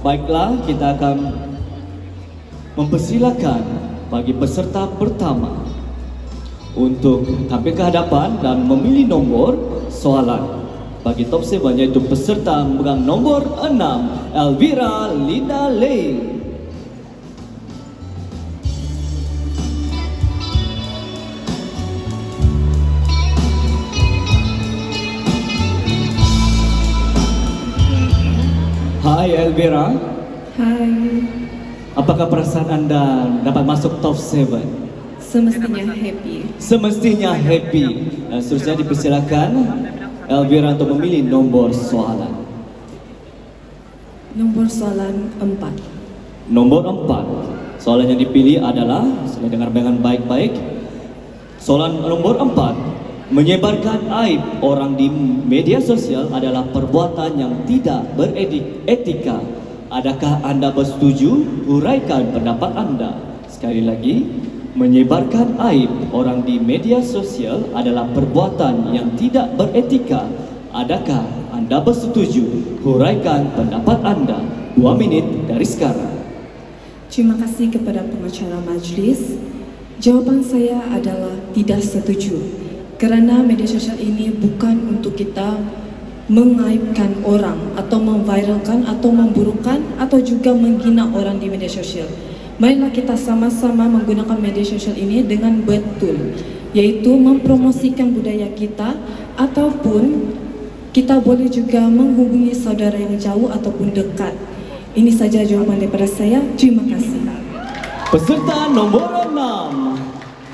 Baiklah, kita akan mempersilakan bagi peserta pertama untuk tampil ke hadapan dan memilih nombor soalan. Bagi top 7 yaitu peserta memegang nombor 6, Elvira Linda Lei. Hai Elvira. Hai. Apakah perasaan Anda dapat masuk top 7? Semestinya happy. Semestinya happy. Dan seterusnya dipersilakan Elvira untuk memilih nombor soalan. Nombor soalan 4. Nomor 4. Soalan yang dipilih adalah, saya dengar dengan baik-baik. Soalan nomor 4. Menyebarkan aib orang di media sosial adalah perbuatan yang tidak beretika. Adakah Anda bersetuju? Huraikan pendapat Anda. Sekali lagi, menyebarkan aib orang di media sosial adalah perbuatan yang tidak beretika. Adakah Anda bersetuju? Huraikan pendapat Anda. 2 minit dari sekarang. Terima kasih kepada pengacara majlis. Jawaban saya adalah tidak setuju. Kerana media sosial ini bukan untuk kita mengaibkan orang atau memviralkan atau memburukkan atau juga menghina orang di media sosial. Marilah kita sama-sama menggunakan media sosial ini dengan betul, yaitu mempromosikan budaya kita ataupun kita boleh juga menghubungi saudara yang jauh ataupun dekat. Ini saja jawaban daripada saya. Terima kasih. Peserta nomor 6,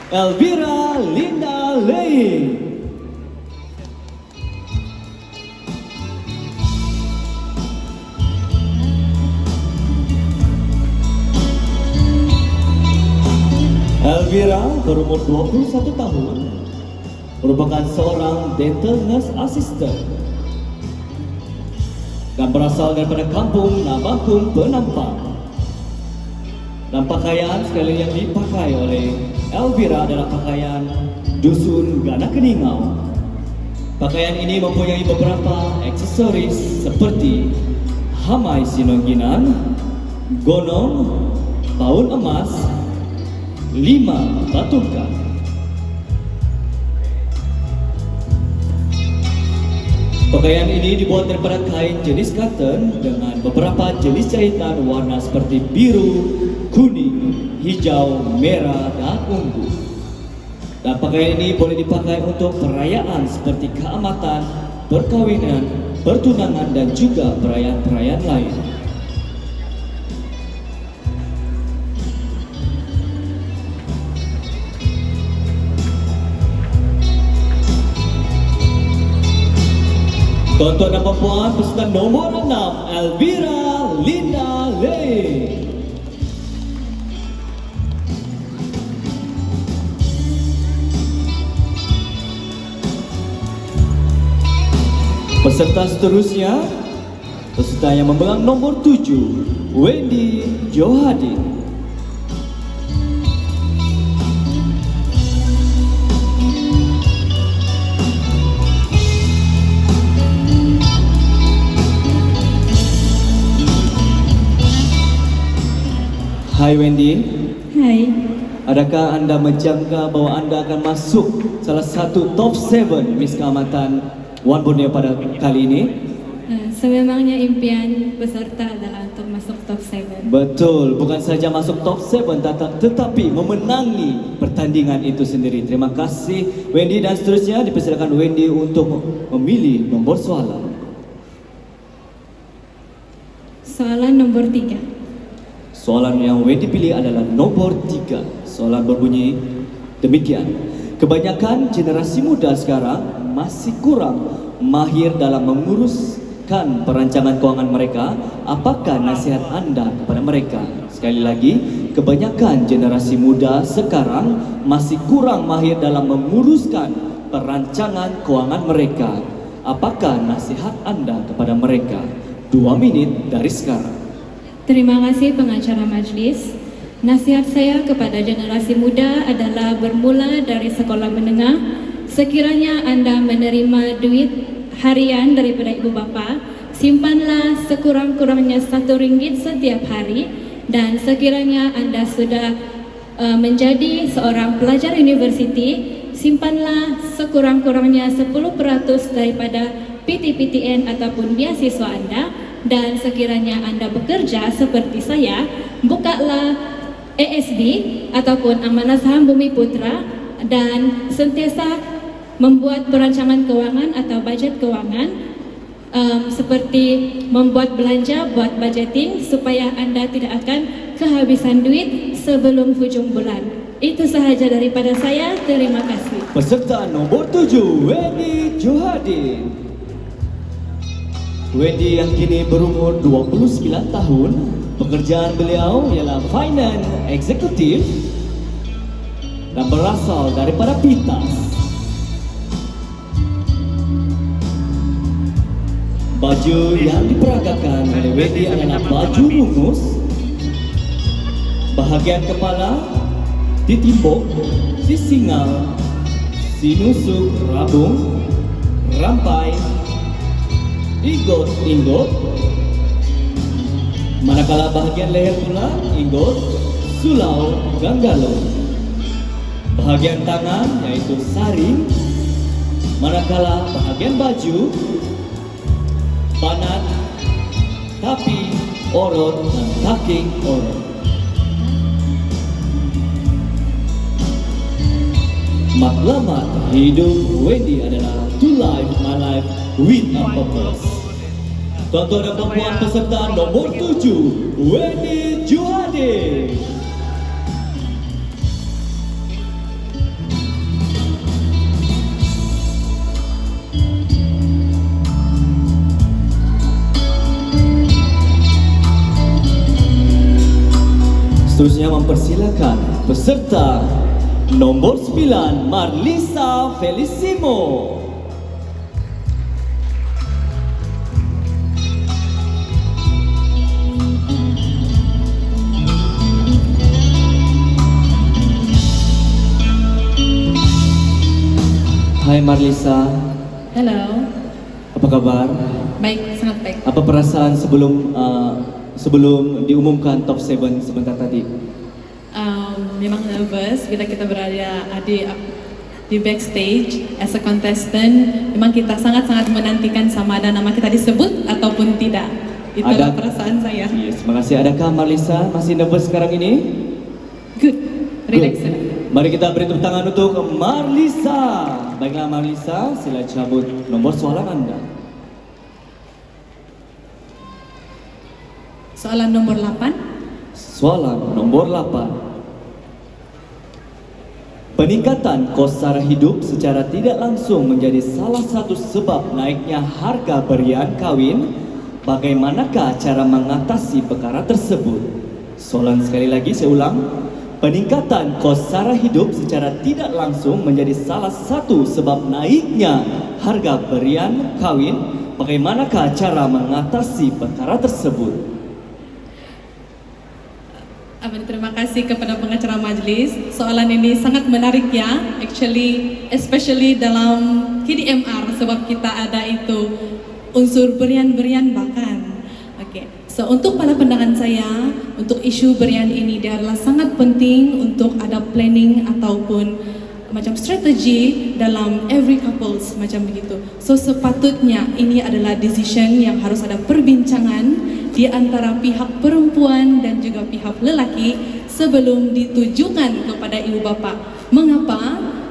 Elvira Linda Lei. Elvira berumur 21 tahun, merupakan seorang dental nurse assistant dan berasal daripada kampung Nabakung, Penampang. Dan pakaian sekali yang dipakai oleh Elvira adalah pakaian Dusun Gana Keningau. Pakaian ini mempunyai beberapa aksesoris seperti hamai sinongginan, gonong, paun emas, 5 batukan. Pakaian ini dibuat daripada kain jenis cotton dengan beberapa jenis jahitan warna seperti biru, kuning, hijau, merah, dan ungu. Dan pakaian ini boleh dipakai untuk perayaan seperti keamatan, perkawinan, pertunangan, dan juga perayaan-perayaan lain. Tuan-tuan dan puan, peserta nomor 6, Elvira Linda Lei. Peserta seterusnya, peserta yang memegang nomor 7, Wendy Johadin. Hai Wendy. Hai. Adakah Anda menjangka bahawa Anda akan masuk salah satu top 7 Miss Keamatan Wan Borneo pada kali ini? Sememangnya impian peserta adalah untuk masuk top 7. Betul, bukan saja masuk top 7 tetapi memenangi pertandingan itu sendiri. Terima kasih Wendy, dan seterusnya dipersilakan Wendy untuk memilih nombor soalan. Soalan nomor 3. Soalan yang Wendy pilih adalah nomor 3. Soalan berbunyi demikian. Kebanyakan generasi muda sekarang masih kurang mahir dalam menguruskan perancangan keuangan mereka. Apakah nasihat Anda kepada mereka? Sekali lagi, kebanyakan generasi muda sekarang masih kurang mahir dalam menguruskan perancangan keuangan mereka. Apakah nasihat Anda kepada mereka? 2 menit dari sekarang. Terima kasih pengacara majlis. Nasihat saya kepada generasi muda adalah bermula dari sekolah menengah. Sekiranya Anda menerima duit harian daripada ibu bapa, simpanlah sekurang-kurangnya RM1 setiap hari, dan sekiranya Anda sudah menjadi seorang pelajar universiti, simpanlah sekurang-kurangnya 10% daripada PTPTN ataupun beasiswa Anda. Dan sekiranya Anda bekerja seperti saya, bukalah ASD ataupun Amanah Saham Bumi Putra dan sentiasa membuat perancangan keuangan atau bajet keuangan, seperti membuat belanja, buat budgeting supaya Anda tidak akan kehabisan duit sebelum hujung bulan. Itu sahaja daripada saya. Terima kasih. Peserta nomor 7, Wendy Johadin. Wendy yang kini berumur 29 tahun, pekerjaan beliau ialah Finance Executive dan berasal daripada Pitas. Baju yang diperagakan oleh Wendy adalah baju rungus, bahagian kepala ditimbuk, sisingal, sinusuk rabung, rampai, inggot, manakala bahagian leher pula inggot, sulau, ganggalo. Bahagian tangan yaitu saring, manakala bahagian baju panat, tapi, orot, dan taking orot. Matlamat hidup Wendy adalah to live my life with a purpose. Tuan-tuan dan puan peserta nomor 7, Wendy Johadin. Seterusnya mempersilakan peserta nomor 9, Marlisa Felicimo. Hai Marlisa. Halo. Apa kabar? Baik, sangat baik. Apa perasaan sebelum diumumkan top 7 sebentar tadi? Memang nervous bila kita berada di backstage as a contestant. Memang kita sangat-sangat menantikan sama ada nama kita disebut ataupun tidak. Itulah perasaan saya. Yes, terima kasih. Adakah Marlisa masih nervous sekarang ini? Good, relax. Mari kita beri tepuk tangan untuk Marlisa. Baiklah Marlisa, sila cabut nomor soalan Anda. Soalan nomor 8. Soalan nomor 8. Peningkatan kos sara hidup secara tidak langsung menjadi salah satu sebab naiknya harga berian kawin. Bagaimanakah cara mengatasi perkara tersebut? Soalan sekali lagi saya ulang. Peningkatan kos sara hidup secara tidak langsung menjadi salah satu sebab naiknya harga berian kawin. Bagaimanakah cara mengatasi perkara tersebut? Terima kasih kepada pengacara majlis. Soalan ini sangat menarik ya. Especially dalam KDMR, sebab kita ada itu unsur berian-berian bahkan. So untuk pada pandangan saya, untuk isu berian ini dia adalah sangat penting untuk ada planning ataupun macam strategi dalam every couples macam begitu. So sepatutnya ini adalah decision yang harus ada perbincangan di antara pihak perempuan dan juga pihak lelaki sebelum ditujukan kepada ibu bapa. Mengapa?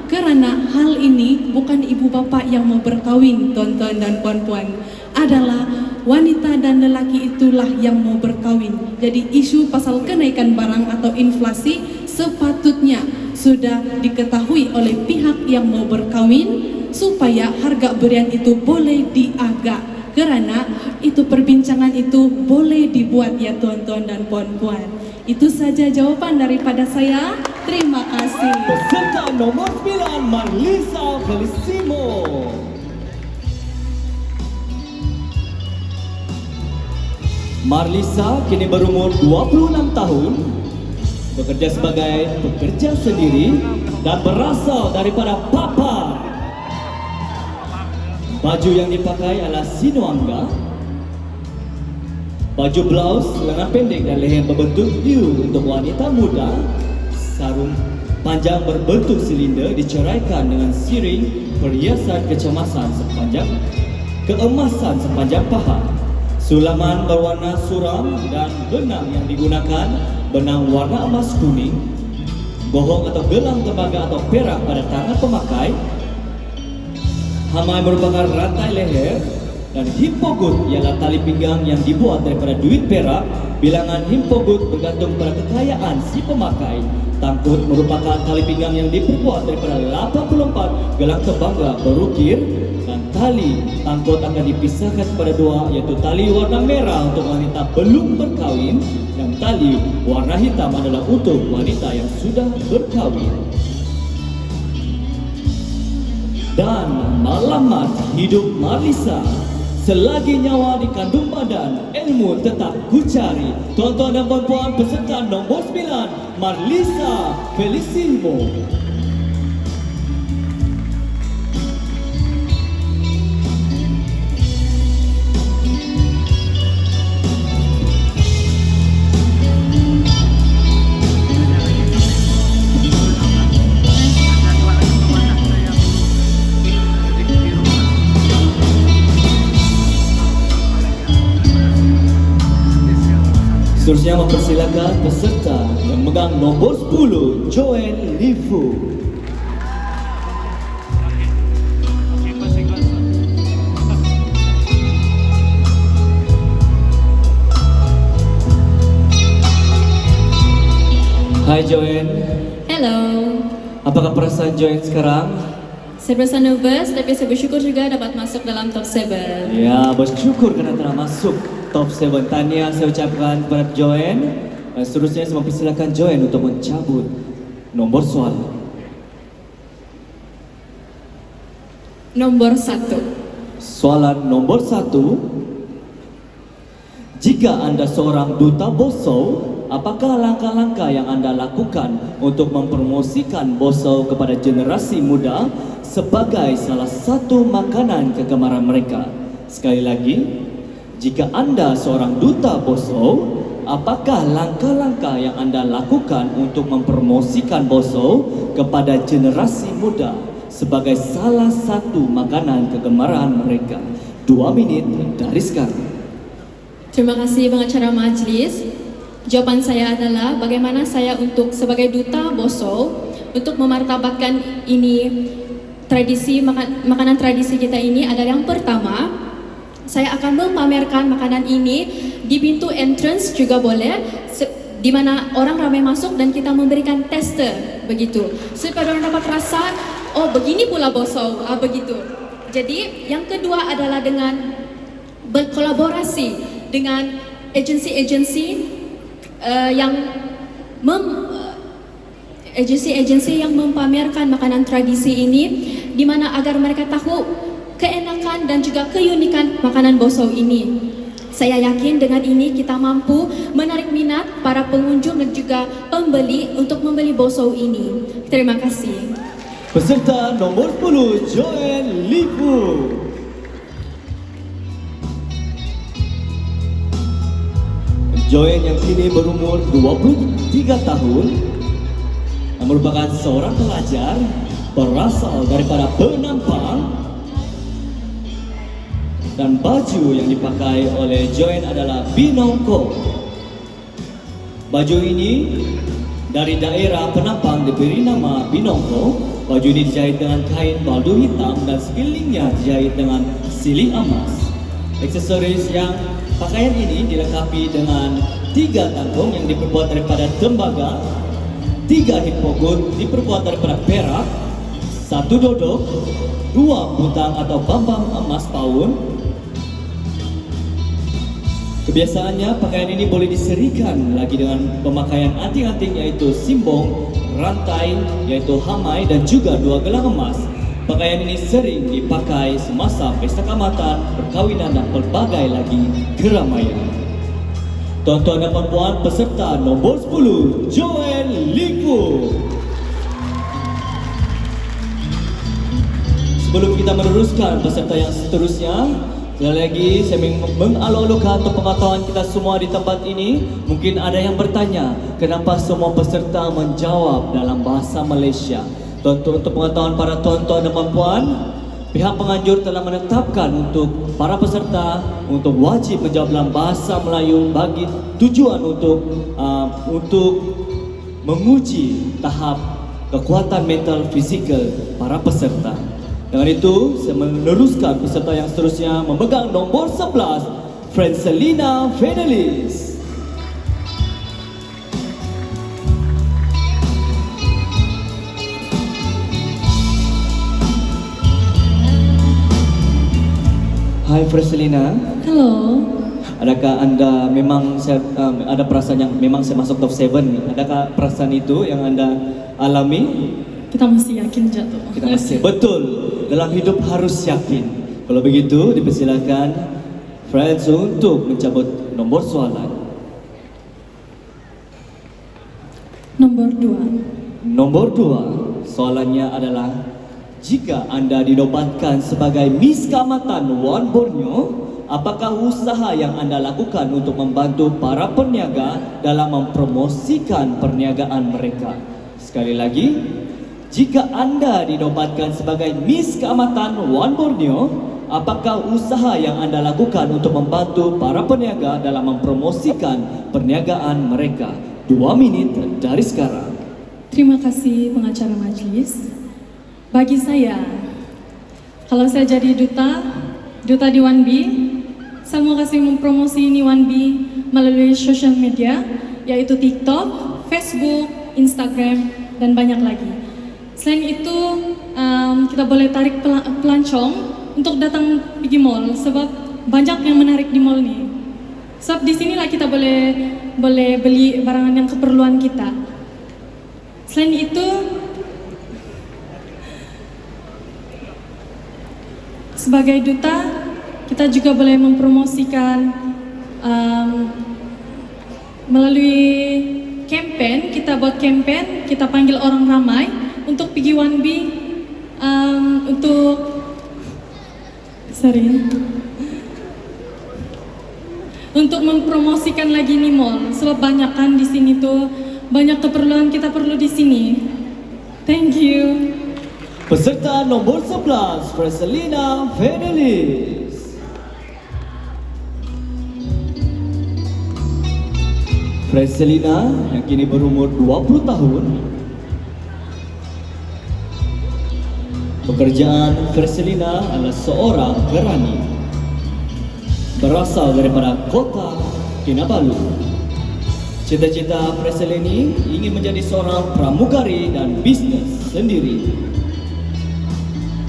Karena hal ini bukan ibu bapa yang mau berkahwin, tuan-tuan dan puan-puan. Adalah wanita dan lelaki itulah yang mau berkahwin. Jadi isu pasal kenaikan barang atau inflasi sepatutnya sudah diketahui oleh pihak yang mau berkahwin supaya harga berian itu boleh diagak. Karena itu perbincangan itu boleh dibuat ya tuan-tuan dan puan-puan. Itu saja jawaban daripada saya. Terima kasih. Peserta nomor 9, Marlisa Felicimo. Marlisa kini berumur 26 tahun, bekerja sebagai pekerja sendiri dan berasal daripada Papar. Baju yang dipakai adalah sinuangga, Baju blouse lengan pendek dan leher berbentuk U untuk wanita muda. Sarung panjang berbentuk silinder diceraikan dengan sirih perhiasan keemasan sepanjang paha. Sulaman berwarna suram dan benang yang digunakan benang warna emas kuning. Bohong atau gelang tembaga atau perak pada tangan pemakai. Hamai merupakan rantai leher, dan himpogut ialah tali pinggang yang dibuat daripada duit perak. Bilangan himpogut bergantung pada kekayaan si pemakai. Tangkut merupakan tali pinggang yang diperbuat daripada 84 gelang tembaga berukir, dan tali tangkut akan dipisahkan kepada dua, iaitu tali warna merah untuk wanita belum berkahwin dan tali warna hitam adalah untuk wanita yang sudah berkahwin. Dan malamat hidup Marlisa. Selagi nyawa dikandung badan, ilmu tetap ku cari. Tuan-tuan dan puan-puan, peserta nombor 9, Marlisa Felicissimo. Seterusnya mempersilakan peserta yang memegang nombor 10, Joanne Lifu. Hai Joanne. Hello. Apakah perasaan Joanne sekarang? Saya berasa nervous tapi saya bersyukur juga dapat masuk dalam top 7. Ya, bersyukur kerana telah masuk top 7. Tahniah saya ucapkan kepada Joanne. Seterusnya saya mempersilakan Joanne untuk mencabut nombor soalan. Nomor 1. Soalan nomor 1. Jika anda seorang duta bosau, apakah langkah-langkah yang anda lakukan untuk mempromosikan bosau kepada generasi muda sebagai salah satu makanan kegemaran mereka? Sekali lagi, jika anda seorang duta bosau, apakah langkah-langkah yang anda lakukan untuk mempromosikan bosau kepada generasi muda sebagai salah satu makanan kegemaran mereka? 2 minit dari sekarang. Terima kasih pengacara majlis. Jawapan saya adalah bagaimana saya untuk sebagai duta bosau untuk memartabatkan ini tradisi makanan tradisi kita ini adalah yang pertama, saya akan memamerkan makanan ini di pintu entrance juga boleh, di mana orang ramai masuk dan kita memberikan tester begitu, supaya orang dapat rasa, oh begini pula bosau, begitu. Jadi yang kedua adalah dengan berkolaborasi dengan agensi-agensi agensi-agensi yang mempamerkan makanan tradisi ini, di mana agar mereka tahu keenakan dan juga keunikan makanan bosau ini. Saya yakin dengan ini kita mampu menarik minat para pengunjung dan juga pembeli untuk membeli bosau ini. Terima kasih. Peserta nomor 10, Joanne Lifu. Joanne yang kini berumur 23 tahun merupakan seorang pelajar berasal daripada Penampang, dan baju yang dipakai oleh Joanne adalah binongko. Baju ini dari daerah Penampang diberi nama binongko. Baju ini dijahit dengan kain baldo hitam dan sekelilingnya dijahit dengan siling emas. Aksesoris yang pakaian ini dilengkapi dengan 3 kantong yang diperbuat daripada tembaga, 3 hippogut diperbuat daripada perak, 1 dodok, 2 butang atau bambang emas paun. Kebiasaannya pakaian ini boleh diserikan lagi dengan pemakaian anting-anting, yaitu simbong, rantai, yaitu hamai, dan juga 2 gelang emas. Pakaian ini sering dipakai semasa pesta kamatan, perkawinan, dan pelbagai lagi keramaian. Tuan-tuan dan puan-puan, peserta nombor 10, Joanne Lifu. Sebelum kita meneruskan peserta yang seterusnya, Sekali lagi, saya mengalok-alokkan untuk pengetahuan kita semua di tempat ini. Mungkin ada yang bertanya, kenapa semua peserta menjawab dalam bahasa Malaysia? Untuk pengetahuan para tuan-tuan dan puan-puan, pihak penganjur telah menetapkan untuk para peserta untuk wajib menjawab dalam bahasa Melayu bagi tujuan untuk menguji tahap kekuatan mental fizikal para peserta. Dengan itu, saya meneruskan peserta yang seterusnya memegang nombor 11, Francelina Fedelis. Hai Francelina. Halo. Adakah anda ada perasaan yang memang saya masuk top 7 nih? Adakah perasaan itu yang anda alami? Kita masih yakin jatuh. Kita masih betul. Dalam hidup harus yakin. Kalau begitu, dipersilakan Friends untuk mencabut nomor soalan. Nomor 2. Nomor 2, soalannya adalah, jika anda dinobatkan sebagai Miss Keamatan One Borneo, apakah usaha yang anda lakukan untuk membantu para peniaga dalam mempromosikan perniagaan mereka? Sekali lagi, jika anda dinobatkan sebagai Miss Keamatan One Borneo, apakah usaha yang anda lakukan untuk membantu para peniaga dalam mempromosikan perniagaan mereka? 2 menit dari sekarang. Terima kasih pengacara majelis. Bagi saya, kalau saya jadi duta di 1B, saya mau kasih mempromosi ini 1B melalui sosial media, yaitu TikTok, Facebook, Instagram, dan banyak lagi. Selain itu, kita boleh tarik pelancong untuk datang pergi mall, sebab banyak yang menarik di mall nih. Sebab di sinilah kita boleh beli barangan yang keperluan kita. Selain itu, sebagai duta, kita juga boleh mempromosikan melalui campaign. Kita buat campaign, kita panggil orang ramai untuk pergi 1B, untuk mempromosikan lagi nih mall. Sebab banyak kan di sini tuh, banyak keperluan kita perlu di sini. Thank you. Peserta nomor 11, Francelina Fedelis. Francelina yang kini berumur 20 tahun. Pekerjaan Francelina adalah seorang gerani. Berasal daripada kota Kinabalu. Cita-cita Francelina ingin menjadi seorang pramugari dan bisnis sendiri.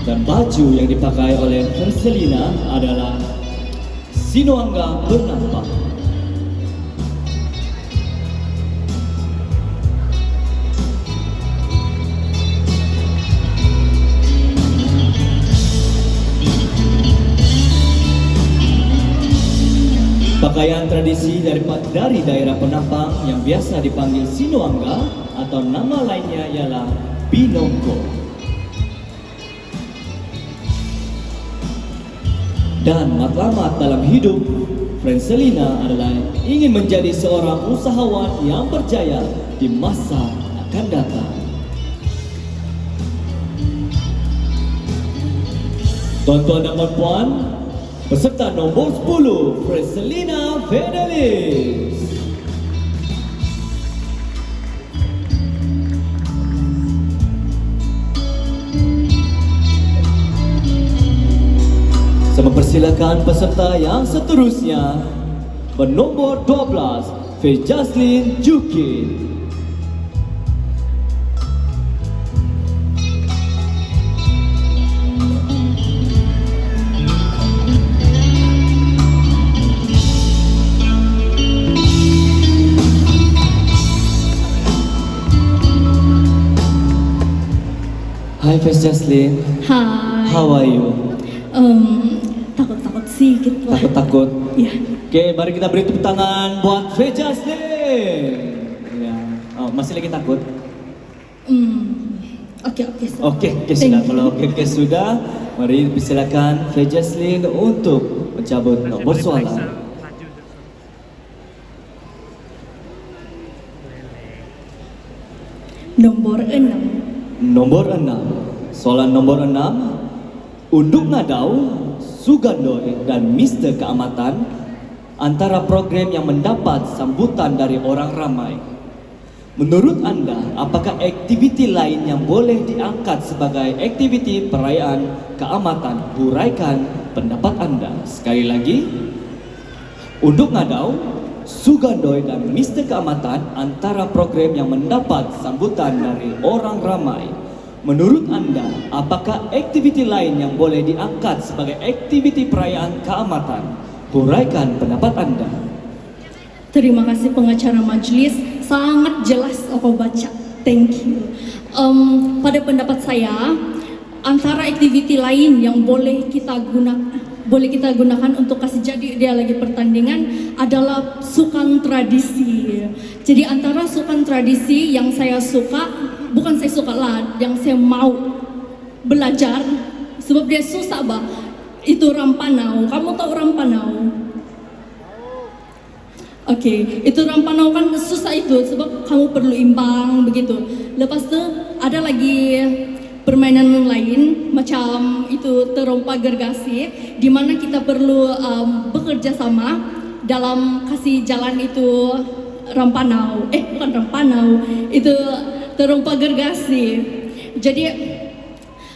Dan baju yang dipakai oleh Francelina adalah Sinoangga Bernampak. Pakaian tradisi dari daerah Penampang yang biasa dipanggil Sinoangga atau nama lainnya ialah Binongko. Dan matlamat dalam hidup Francelina adalah ingin menjadi seorang usahawan yang berjaya di masa akan datang. Tuan-tuan dan puan-puan, peserta nomor 10, Francelina Fedelis. Saya mempersilakan peserta yang seterusnya bernomor 12, Fejaslin Jukin. Hi Fejaslin. Hai. How are you? Takut-takut sedikit lah. Takut-takut? Ya. Oke, mari kita beri tepuk tangan buat Fejaslin. Ya. Oh, masih lagi takut? Okey, Okey, sudah. Kalau okey sudah, mari persilakan Fejaslin untuk mencabut nombor soalan. Nombor 6. Nombor 6. Soalan nombor 6. Unduk Ngadau, Sugandoi dan Mister Keamatan antara program yang mendapat sambutan dari orang ramai. Menurut anda, apakah aktiviti lain yang boleh diangkat sebagai aktiviti perayaan keamatan? Huraikan pendapat anda. Sekali lagi, Unduk Ngadau, Sugandoi dan Mister Keamatan antara program yang mendapat sambutan dari orang ramai. Menurut anda, apakah aktiviti lain yang boleh diangkat sebagai aktiviti perayaan keamatan? Huraikan pendapat anda. Terima kasih pengacara majlis, sangat jelas aku baca. Thank you. Pada pendapat saya, antara aktiviti lain yang boleh kita gunakan untuk kasih jadi dia lagi pertandingan adalah sukan tradisi. Jadi antara sukan tradisi yang saya suka, bukan saya suka lah, yang saya mau belajar sebab dia susah bah. Itu rampanau. Kamu tahu rampanau? Oke, itu rampanau kan susah itu sebab kamu perlu imbang begitu. Lepas tu ada lagi permainan lain macam itu terompa gergasi di mana kita perlu bekerja sama dalam kasih jalan itu rampanau. Bukan rampanau, itu terompa gergasi. Jadi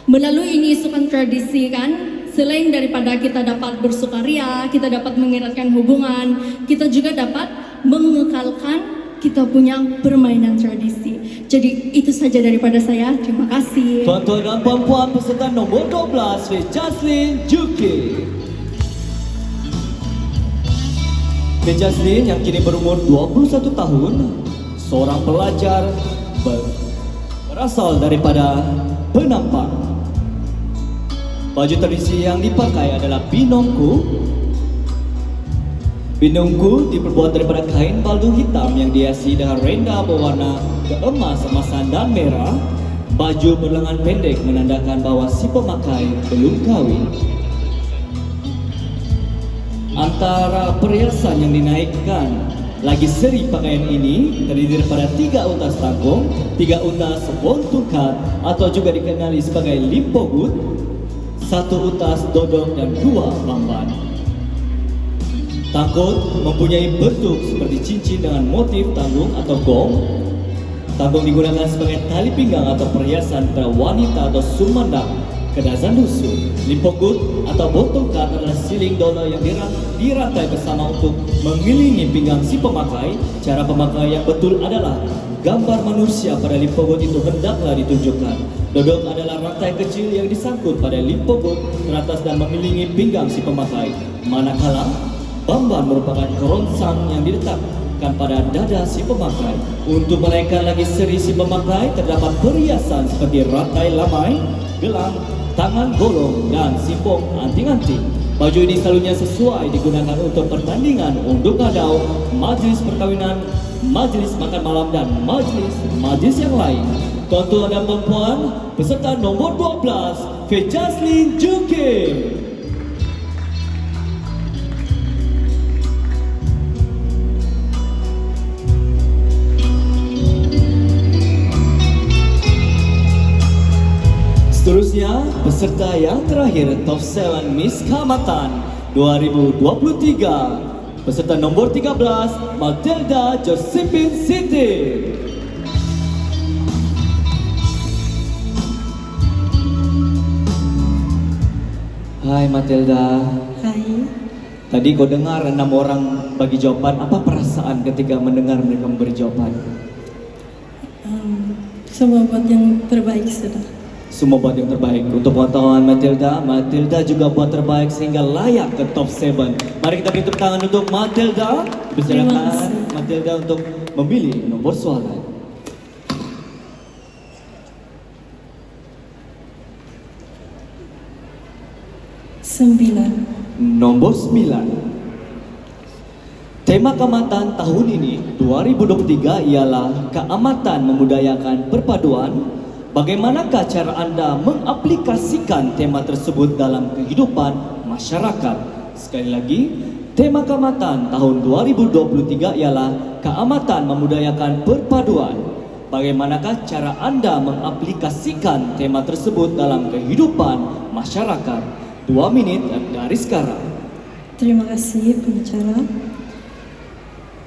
melalui ini sukan tradisi kan, selain daripada kita dapat bersukaria, kita dapat mengeratkan hubungan, kita juga dapat mengekalkan kita punya permainan tradisi. Jadi itu saja daripada saya. Terima kasih. Tuan-tuan dan puan-puan peserta nombor 12, Fejaslin Juki. Fejaslin yang kini berumur 21 tahun, seorang pelajar berasal daripada Penampang. Baju tradisi yang dipakai adalah binongku. Binongku diperbuat daripada kain baldu hitam yang dihiasi dengan renda berwarna keemas-emasan dan merah. Baju berlengan pendek menandakan bahawa si pemakai belum kahwin. Antara perhiasan yang dinaikkan lagi seri pakaian ini terdiri daripada 3 utas tanggung, 3 utas bontukat atau juga dikenali sebagai limpogut, 1 utas dodok dan 2 bamban. Tangkut mempunyai bentuk seperti cincin dengan motif tanggung atau gong. Tanggung digunakan sebagai tali pinggang atau perhiasan pada wanita atau sumandang kedasan dusun. Limpogut atau bontukat adalah siling dolar yang dirantai bersama untuk mengelilingi pinggang si pemakai. Cara pemakai yang betul adalah gambar manusia pada limpogut itu hendaklah ditunjukkan. Dodok adalah rantai kecil yang disangkut pada limpogut teratas dan mengelilingi pinggang si pemakai. Manakala bamban merupakan kerongsang yang diletakkan pada dada si pemakai. Untuk menaikkan lagi seri si pemakai terdapat perhiasan seperti rantai lamai, gelang, tangan golong dan simpong anting-anting. Baju ini selalunya sesuai digunakan untuk pertandingan unduk ngadau, majlis perkawinan, majlis makan malam dan majlis yang lain. Tuan-tuan dan puan-puan, peserta nombor 12, Fejaslin Juki. Seterusnya, peserta yang terakhir Top 7 Miss Keamatan 2023. Peserta nombor 13, Matilda Josephine Siti. Hai Matilda. Hai. Tadi kau dengar 6 orang bagi jawaban. Apa perasaan ketika mendengar mereka memberi jawaban? Semua buat yang terbaik sudah. Semua buat yang terbaik. Untuk pengetahuan Matilda, Matilda juga buat terbaik sehingga layak ke top 7. Mari kita beri tepuk tangan untuk Matilda. Silakan Matilda untuk memilih nomor soalan. Nomor 9. Tema keamatan tahun ini 2023 ialah keamatan memudayakan perpaduan, bagaimanakah cara anda mengaplikasikan tema tersebut dalam kehidupan masyarakat? Sekali lagi, tema keamatan tahun 2023 ialah keamatan memudayakan perpaduan. Bagaimanakah cara anda mengaplikasikan tema tersebut dalam kehidupan masyarakat? 2 minit dari sekarang. Terima kasih pengacara.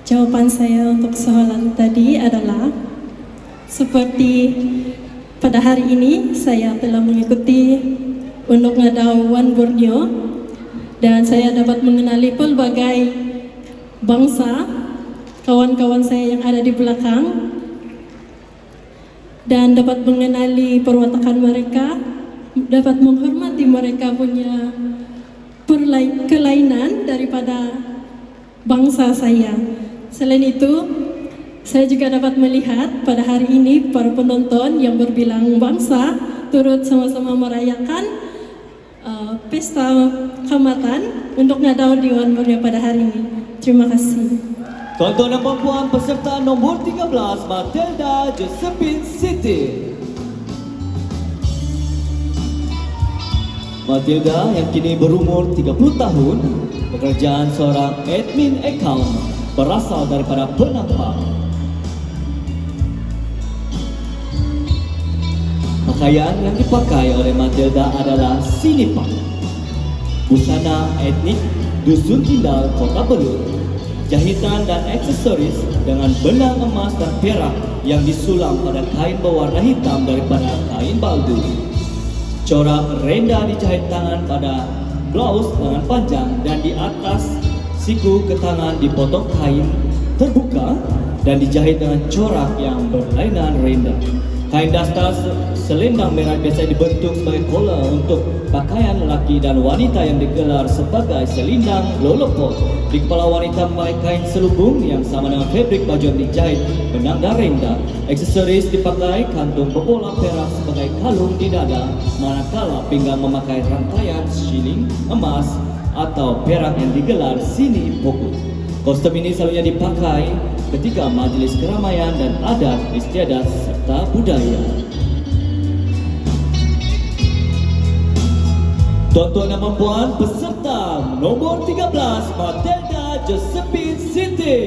Jawaban saya untuk soalan tadi adalah seperti pada hari ini saya telah mengikuti untuk Ngadau Wan Borneo dan saya dapat mengenali pelbagai bangsa kawan-kawan saya yang ada di belakang dan dapat mengenali perwatakan mereka, dapat menghormati mereka punya kelainan daripada bangsa saya. Selain itu, saya juga dapat melihat pada hari ini para penonton yang berbilang bangsa turut sama-sama merayakan pesta keamatan untuk Ngadau di Wan Borneo pada hari ini. Terima kasih. Tuan-tuan dan puan-puan, peserta nombor 13 Matilda Josephine Siti. Matilda yang kini berumur 30 tahun, pekerjaan seorang admin account, berasal daripada Penang. Pakaian yang dipakai oleh Matilda adalah sinipak, busana etnik Dusun Kindal, Kota Belud, jahitan dan aksesoris dengan benang emas dan perak yang disulam pada kain berwarna hitam daripada kain baldu. Corak renda dijahit tangan pada blouse lengan panjang dan di atas siku ke tangan dipotong kain terbuka dan dijahit dengan corak yang berlainan renda. Kain dasar selendang merah biasa dibentuk sebagai collar untuk pakaian lelaki dan wanita yang digelar sebagai selindang lolopot. Di kepala wanita memakai kain selubung yang sama dengan fabrik baju yang dijahit benang dan renda. Aksesoris dipakai kantung berbola perak sebagai kalung di dada, manakala pinggang memakai rangkaian shilling emas atau perak yang digelar sini pokok. Kostum ini selalunya dipakai ketika majlis keramaian dan adat istiadat serta budaya. Tuan-tuan dan puan, peserta nomor 13 Matilda Josephine Siti.